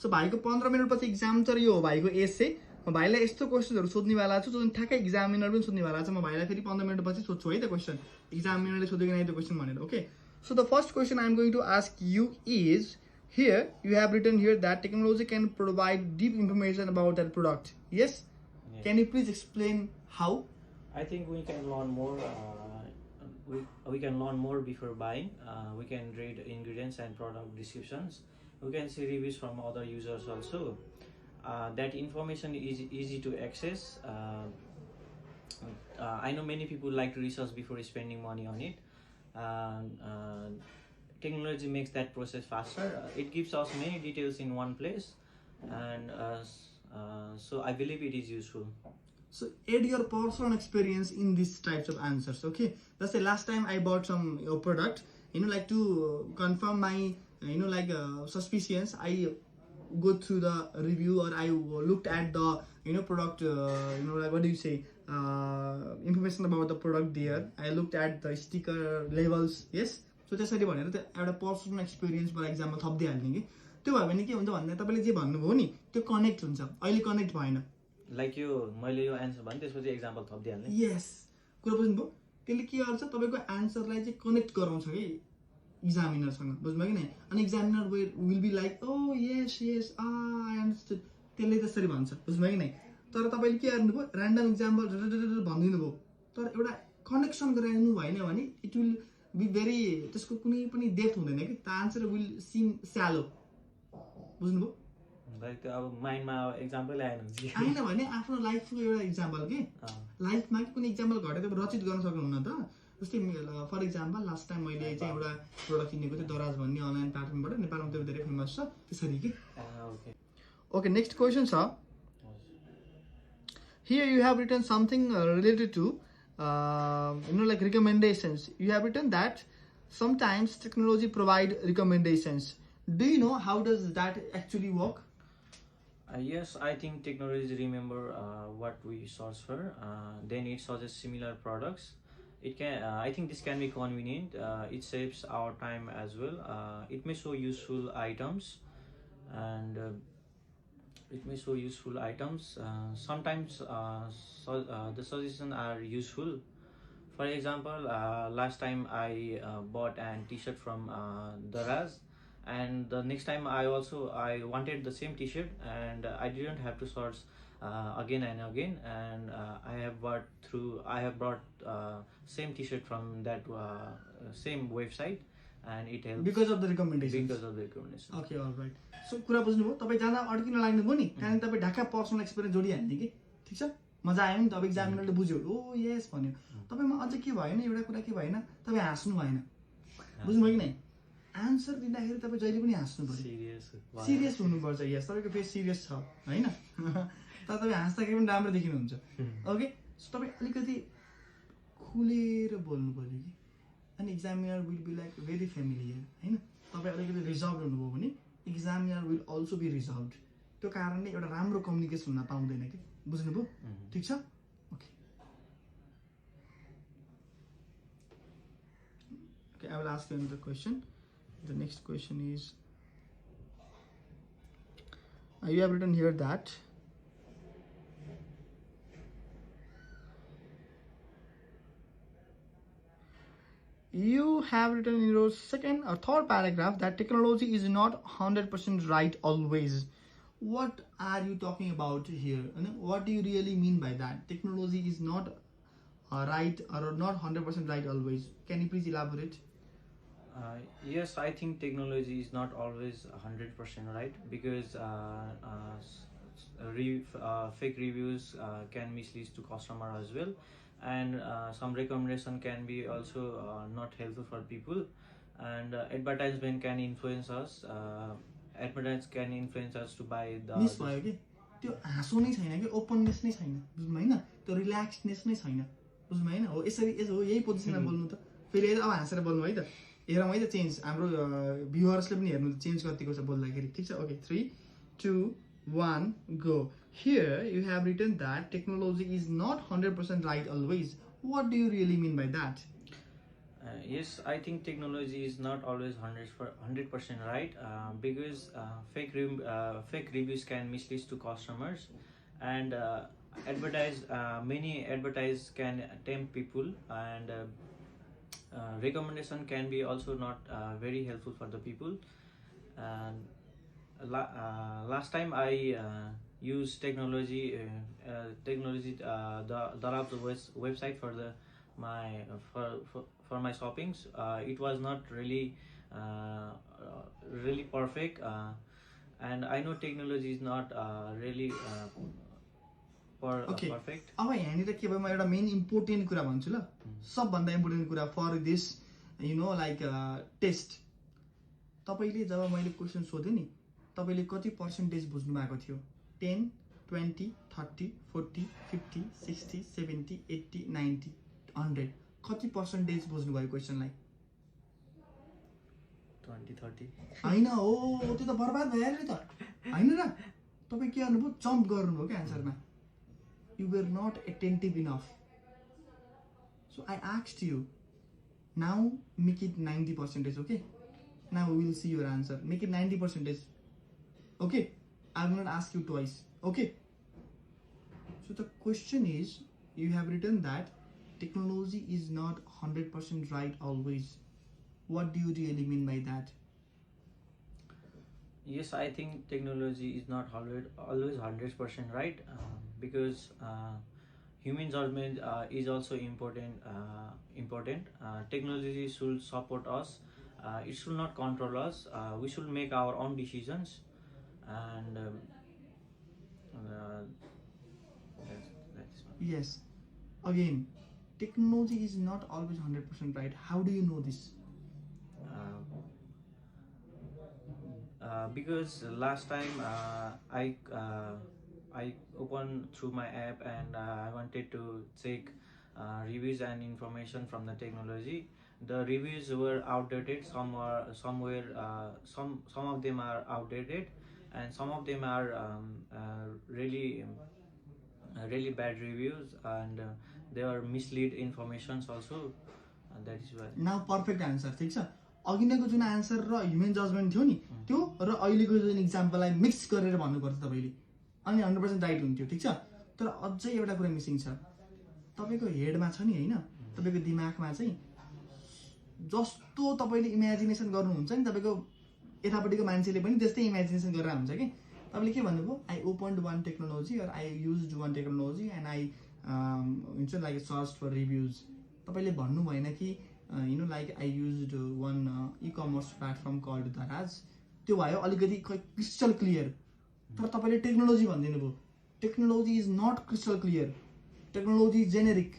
सो भाइको 15 मिनटपछि एक्जाम चाहिँ यो हो भाइको एसे। म भाइलाई यस्तो क्वेसनहरू सोध्नेवाला छु जुन ठ्याक्कै एक्जामिनर पनि सोध्नेवाला छ। म भाइलाई फेरि 15 मिनटपछि सोध्छु है त क्वेसन, एक्जामिनरले सोध्यो कि नै त्यो क्वेसन भनेर। Okay, so the first question I am going to ask you is here you have written here that technology can provide deep information about that product. Yes? Can you please explain how? I think we can learn more. We can learn more before buying. We can read ingredients and product descriptions. We can see reviews from other users also. That information is easy to access. I know many people like to research before spending money on it. Technology makes that process faster. It gives us many details in one place, and so I believe it is useful. So add your personal experience in these types of answers. Okay, let's say last time I bought some your product, like to confirm my suspicions, I go through the review, or I looked at the product, like what do you say, information about the product there. I looked at the sticker labels. Yes, सो त्यसरी भनेर त्यो एउटा personal एक्सपिरियन्सबाट एक्जाममा थप्दिइहाल्ने कि। त्यो भयो भने के हुन्छ भन्दा तपाईँले जे भन्नुभयो नि त्यो कनेक्ट हुन्छ, अहिले कनेक्ट भएन। लाइक यो मैले यो एन्सर भने त्यसपछि एक्जाम्पल थप्दिइहाल्ने। यस, कुरा बुझ्नुभयो? त्यसले के गर्छ, तपाईँको एन्सरलाई चाहिँ कनेक्ट गराउँछ कि इक्जामिनरसँग, बुझ्नुभयो कि नै? अनि examiner will be like oh yes yes I understood, त्यसले त्यसरी भन्छ, बुझ्नुभयो कि नै? तर तपाईँले के गर्नुभयो, ऱ्यान्डम इक्जाम्पल भनिदिनु भयो, तर एउटा कनेक्सन गराउनु भएन भने इट विल बी भेरी, त्यसको कुनै पनि डेप्थ हुँदैन कि, the answer will SIM shallow, बुझ्नुभयो? लाइक अब माइन्डमा एक्जाम्पल आएन भने आफ्नो लाइफको एउटा इक्जाम्पल के, लाइफमा कुनै इक्जाम्पल घटेको रचित गर्न सक्नुहुन्न त। जस्तै फर इक्जाम्पल लास्ट टाइम मैले चाहिँ एउटा प्रोडक्ट किनेको थिएँ, दराज भन्ने अनलाइन प्लेटफर्मबाट, नेपालमा त्यो धेरै फेमस छ, त्यसरी कि। ओके, नेक्स्ट क्वेसन छ, here you have written something related to like recommendations. You have written that sometimes technology provide recommendations. Do you know how does that actually work? Yes, I think technology remember what we search for. Then it suggests similar products. It can. I think this can be convenient. It saves our time as well. It may show useful items, and it may show useful items. Sometimes the suggestions are useful. For example, last time I bought a t-shirt from Daraz, and the next time I wanted the same t-shirt, and I didn't have to search again and again, and I have bought same t-shirt from that same website, and it helps because of the recommendation. Okay, all right. So कुरा बुझ्नुभयो? तपाईँ जाँदा अड्किन लाग्नुभयो नि, त्यहाँदेखि तपाईँ Dhaka personal experience जोडिहाल्ने कि, ठिक छ? मजा आयो नि त, अब इक्जामिनरले बुझ्यो, ओ यस भन्यो। तपाईँमा अझ के भएन, एउटा कुरा के भएन, तपाईँ हाँस्नु भएन, बुझ्नुभयो कि नै? आन्सर दिँदाखेरि तपाईँ जहिले पनि हाँस्नु पर्छ, सिरियस हुनुपर्छ। यस, तपाईँको फेस सिरियस छ होइन, तर तपाईँ हाँस्दाखेरि पनि राम्रो देखिनुहुन्छ। ओके, सो तपाईँ अलिकति खुलेर बोल्नु पर्यो कि, अनि examiner will be like very familiar होइन। तपाईँ अलिकति रिजर्भ हुनुभयो भने examiner will also be reserve. त्यो कारणले एउटा राम्रो कम्युनिकेसन हुन पाउँदैन कि, बुझ्नुभयो? ठिक छ? Okay, I will ask you another question. The next question is, you have written here that you have written in your second or third paragraph that technology is not 100% right always. What are you talking about here? What do you really mean by that? Technology is not right or not 100% right always. Can you please elaborate? Yes, I think technology is not always 100% right, because fake reviews can mislead to customer as well, and some recommendation can be also not helpful for people, and advertisement can influence us. Advertisers can influence us to buy the. Miss भयो कि त्यो हाँसो नै छैन कि, openness नै छैन, बुझ्नु हैन? त्यो रिल्याक्सनेस नै छैन, बुझ्नु हैन? हो यसरी हो, यही पोजिसनमा बोल्नु त। फेरि अब हाँसेर बोल्नु है त, हेरौँ है त चेन्ज, हाम्रो भ्युअर्सले पनि हेर्नु चेन्ज कतिको छ बोल्दाखेरि, ठिक छ? Okay, 3, 2, 1, go. Here you have written that technology is not 100% right always. What do you really mean by that? Yes, I think technology is not always 100% right, because fake reviews can mislead to customers, and many advertise can tempt people, and recommendation can be also not very helpful for the people. And last time I used the Darab's website for the my for my shoppings. It was not really perfect, and I know technology is not really okay perfect. अब यहाँनिर के भयो म एउटा main important कुरा भन्छु ल सबभन्दा इम्पोर्टेन्ट कुरा for this you know like test तपाईँले जब मैले क्वेसन सोधेँ नि तपाईँले कति पर्सेन्टेज बुझ्नु भएको थियो 10 20 30 40 50 60 70 80 90 100 कति पर्सेन्टेज बुझ्नुभयो क्वेसनलाई 20 30 होइन हो त्यो त बर्बाद भइहाल्यो नि त होइन र तपाईँ के गर्नुभयो जम्प गर्नुभयो क्या एन्सरमा you were not attentive enough. So I asked you, now make it 90%, okay? Now we will see your answer. Make it 90%, okay? I will not ask you twice, okay? So the question is, you have written that technology is not 100% right always. What do you really mean by that? Yes, I think technology is not always 100% right, because human judgment is also important. Technology should support us. It should not control us. We should make our own decisions, and that's one. Yes. Again, technology is not always 100% right. How do you know this? Because last time I opened through my app, and I wanted to check reviews and information from the technology. The reviews were outdated. Some of them are outdated, and some of them are really bad reviews, and they are mislead informations also, and that is why. Now perfect answer, ठिक छ अघि नैको जुन answer र human judgement थियो नि त्यो र अहिलेको जुन इक्जाम्पललाई mix गरेर भन्नुपर्छ तपाईँले अनि 100% राइट हुन्थ्यो ठिक छ तर अझै एउटा कुरा मिसिङ छ तपाईँको हेडमा छ नि हैन तपाईँको दिमागमा चाहिँ जस्तो तपाईँले इमेजिनेसन गर्नुहुन्छ नि तपाईँको यतापट्टिको मान्छेले पनि त्यस्तै इमेजिनेसन गरेर हुन्छ कि तपाईँले के भन्नुभयो I opened one technology or I used one technology and I हुन्छ लाइक सर्च फर रिभ्युज तपाईँले भन्नु भएन कि you know like I used one e-commerce platform called Daraz त्यो भयो अलिकति क्रिस्टल क्लियर तर तपाईँले टेक्नोलोजी भनिदिनु भयो technology is not crystal clear technology is generic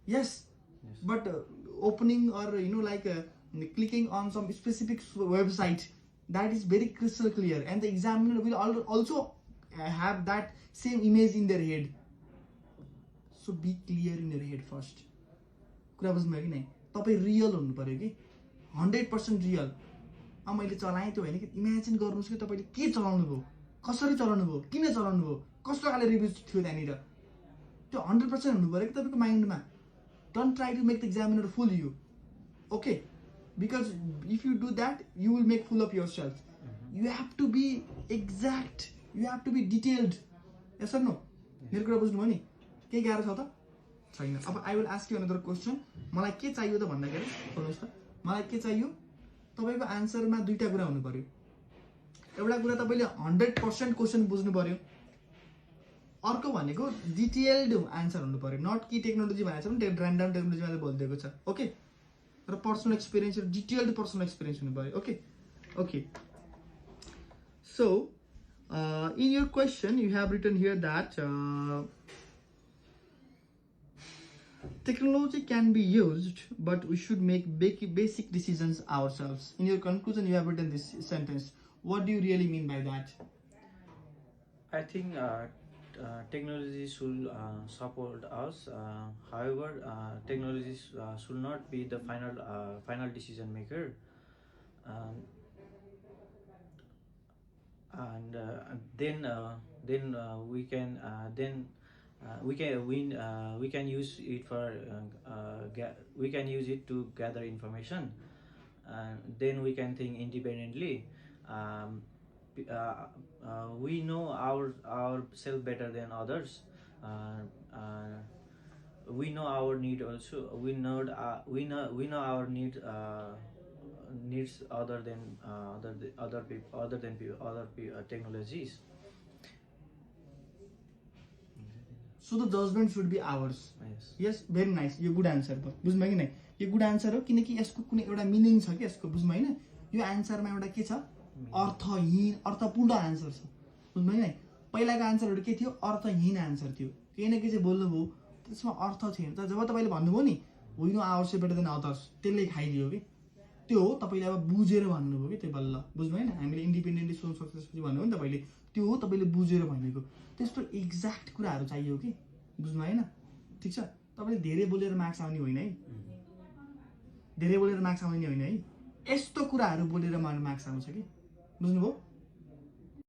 yes but opening or you know like clicking on some specific website that is very crystal clear and the examiner will also have that same image in their head. So be clear in your head first. कुरा बुझ्नुभयो कि नै तपाईँ real हुनु पर्यो कि 100% real अब मैले चलाएँ त्यो होइन कि इमेजिन गर्नुहोस् कि तपाईँले के चलाउनु भयो कसरी चलाउनु भयो किन चलाउनु भयो कस्तो खाले रिभ्युज थियो त्यहाँनिर त्यो 100% हुनु पर्यो कि तपाईँको माइन्डमा don't try to make the examiner fool you okay because if you do that you will make fool of yourself. You have to be exact, you have to be detailed. Yes or no? मेरो कुरा बुझ्नुभयो नि के गाह्रो छ त छैन अब I will ask you another question मलाई के चाहियो त भन्दाखेरि भन्नुहोस् त मलाई के चाहियो तपाईँको आन्सरमा दुईटा कुरा हुनु पर्यो एउटा कुरा तपाईँले 100% क्वेसन बुझ्नु पर्यो अर्को भनेको डिटेल्ड आन्सर हुनु पर्यो नट कि टेक्नोलोजी भनेको छ भने ऱ्यान्डम टेक्नोलोजी मात्रै बोलिदिएको छ ओके र personal experience detailed personal experience हुनु पर्यो okay okay so in your question you have written here that technology can be used but we should make basic decisions ourselves. In your conclusion you have written this sentence. What do you really mean by that? I think technology should support us. However, technology should not be the final decision maker. And then we can we can use it for we can use it to gather information, and then we can think independently. We know ourselves better than others. We know our need also. We know our needs other than technologies. So the judgement should be hours. Yes. Yes, very nice. Yo good answer भयो, बुझ्नुभयो कि नै? यो good answer हो, किनकि यसको कुनै एउटा meaning छ कि यसको, बुझ्नुभयो होइन? यो आन्सरमा एउटा के छ, अर्थहीन अर्थपूर्ण आन्सर छ, बुझ्नुभयो कि नै? पहिलाको आन्सरहरू के थियो, अर्थहीन आन्सर थियो, केही न केही चाहिँ बोल्नुभयो त्यसमा अर्थ थिएन. तर जब तपाईँले भन्नुभयो नि we know ours better than others, त्यसले खाइदियो कि त्यो हो. तपाईँले अब बुझेर भन्नुभयो कि त्यो बल्ल, बुझ्नुभयो होइन? हामीले इन्डिपेन्डेन्टली सोच्न सक्सेसफुली भन्नुभयो नि तपाईँले, त्यो हो तपाईँले बुझेर भनेको. त्यस्तो एक्ज्याक्ट कुराहरू चाहियो कि, बुझ्नुभयो होइन? ठिक छ. तपाईँले धेरै बोलेर मार्क्स आउने होइन है, धेरै बोलेर मार्क्स आउने होइन है, यस्तो कुराहरू बोलेर मार्क्स आउँछ कि, बुझ्नुभयो?